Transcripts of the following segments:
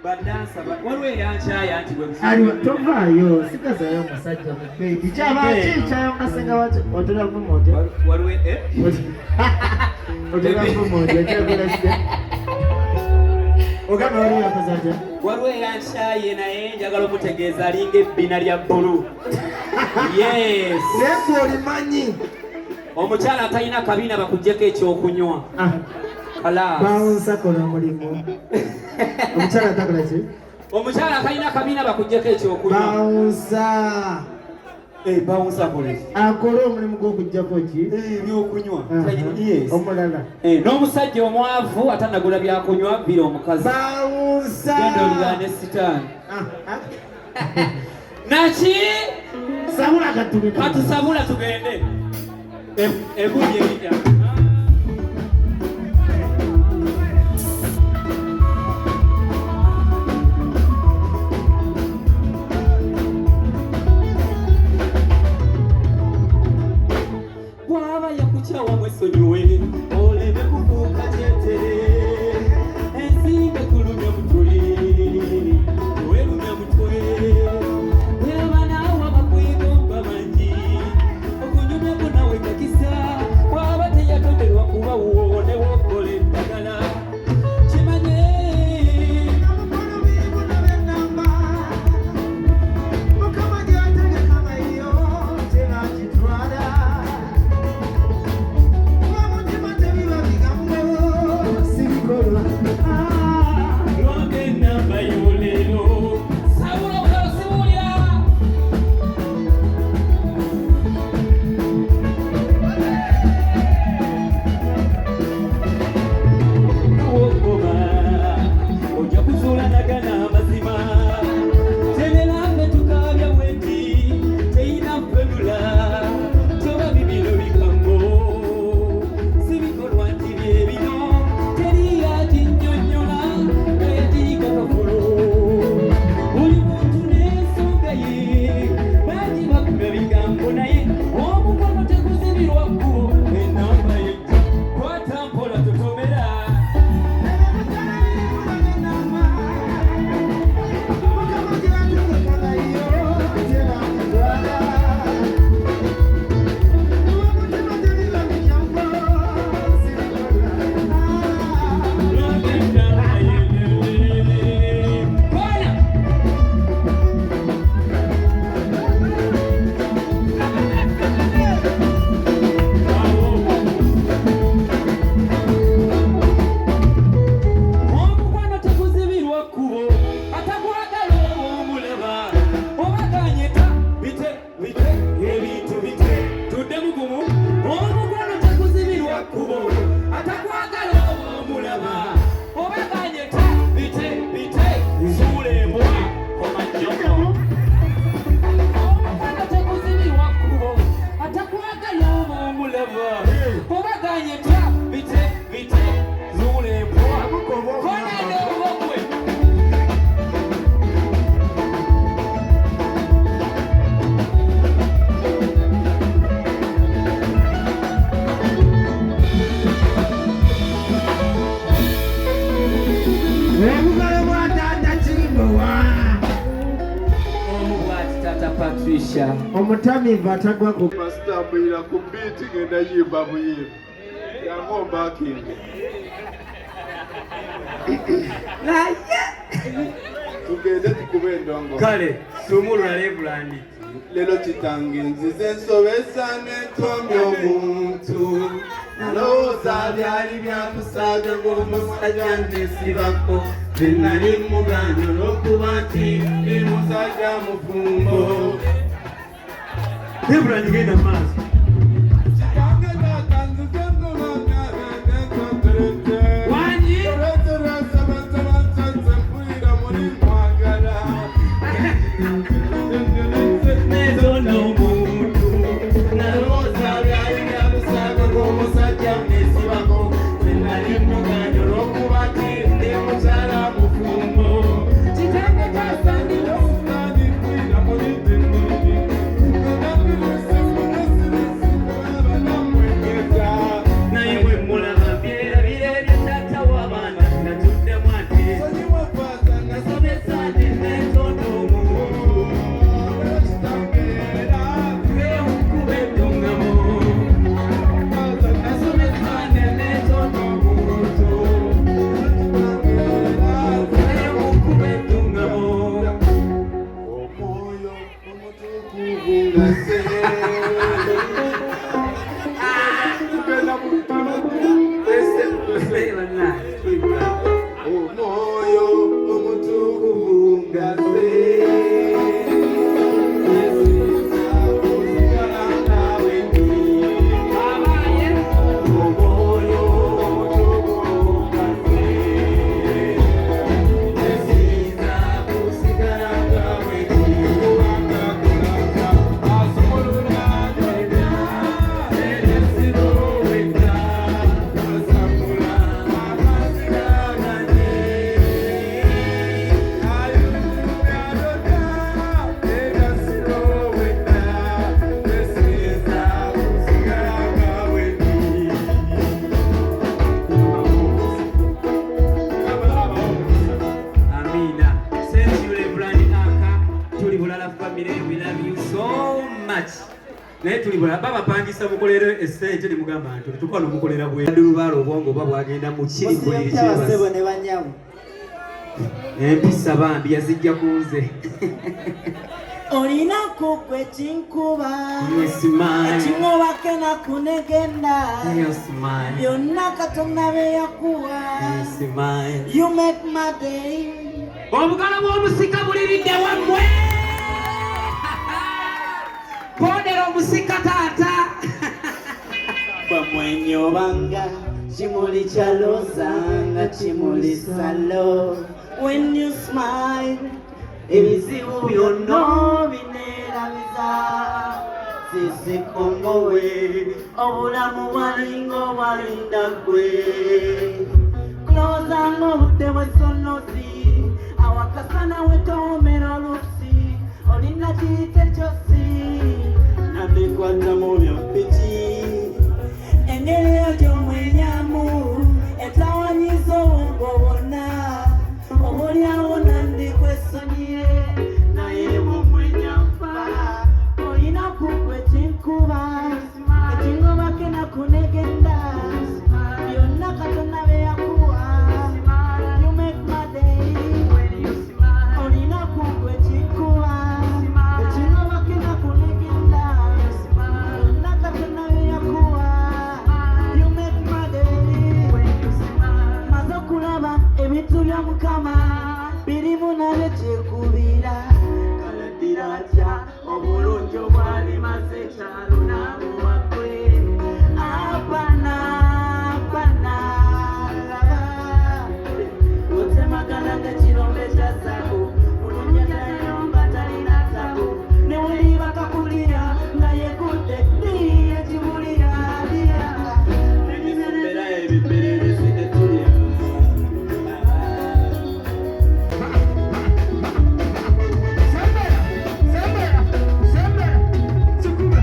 badansa waliwo eyankyaya nti aliwa tovaayo sigazayo omusajja mu beebi kyabakiikyayo ngasenga otolavu moto waliwo otolavu moto ekyakolakide ogamba waliwo yakozaja waliwo eyankyaye naye njagala okutegeeza alinga ebbina lya bbulu yes naye olimanyi omukyala atalina kabiina bakuggyeko ekyokunywa bawunsakola omulimu omukyala atakola ki omukyala atalina kabiina bakuggyeko ekyokunywa bawunsa akola omulimu gw'okuggyako ki ebyokunywa omulala n'omusajja omwavu atanagula byakunywa bira omukazi genda oliraane sitaani naki sabula katusabula tugende ebujja ebijja bwaba yakukyawa mwesonyiwe oleme kufuuka kyetere ensimbe kulumya mutwe werumya mutwe weba naawe abakwegomba mangi okunyumyako nawe kakisa bwaba teyatonderwa kuba woone wokola eddagala kimanye omutamivu atagwa ku masitambulira ku biiti genda yimba buyimba yangomba akinge naye tugende tukube endongo kale tumulula lebulandi lero kitange nzize ensobesa netomya omuntu nalowooza byali byakusaaga ng'omusajja nesibako benali muganja olw'okuba nti ndi musajja mufumbo lebulandi genda maaso tuli bulala family, we love you so much. Naye tuli bulala babapangisa mukolere esente ne mugamba nti tukola mukolera bwe ndubalo obwongo babwagenda mu kiri bwe kyebasebo ne banyamu empisa bambi yazijja kunze olina kugwe kinkuba ekinkuba kena kunegenda byonna Katonda bye yakuwa you make my day obugalo bw'omusika buliridde wammwe pondera omusika taata bamwenyobanga kimuli kya loza nga kimuli salo when you smile ebizibu byonna bineerabiza sisikongowe obulamu bwalinga obwalinda gwe kulowozanga obudde bw'essonozi awakasana wetoomera olusi olina kiyite kyosi nabikwata mu byoppiki engeri eyo gy'omwenyamu etawanyiza obwongo bwonna oboolyawo nandikwesonyiye naye mumwenyampa olina kugwe kinkuba ekingoba kena kunegenda byonna Katonda bye yakuwa you make my day olina kugwe kinkuba ekingoba kena kunegenda byonna Katonda bye yakuwa you make my day maze okulaba ebintu bya Mukama birimu naye kyekubira kaladira atya obulungi obwali maze ekyalo n'abuwakwe apana laba otemagana ng'ekirombe kya zabu bulungi atayomba talina tabu ne weli bakakulira nga yegudde ekibulira lira ebisombera ebibererezi ne tulya Sembera, sembera, sembera, sukuma,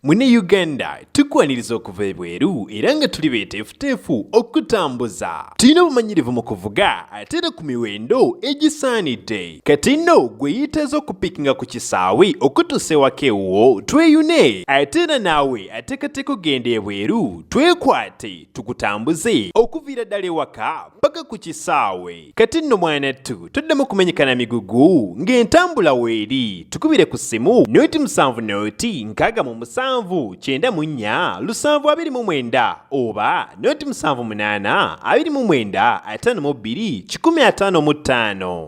Mune Uganda tukwaniriza okuva ebweru era nga tuli beeteefuteefu okutambuza. Tulina obumanyirivu mu kuvuga ate era ku miwendo egisaanidde. Kati nno gwe yeetaaze okupikinga ku kisaawe okutuusa ewaka ewuwo tweyune. Ate era naawe ateekateeka ogenda ebweru twekwate tukutambuze okuviira ddala ewaka paka ku kisaawe. Kati nno mwanattu toddamu kumenyekana migugu ng'entambula weeri. Tukubire ku ssimu 0790 oba 0789 29 52 155.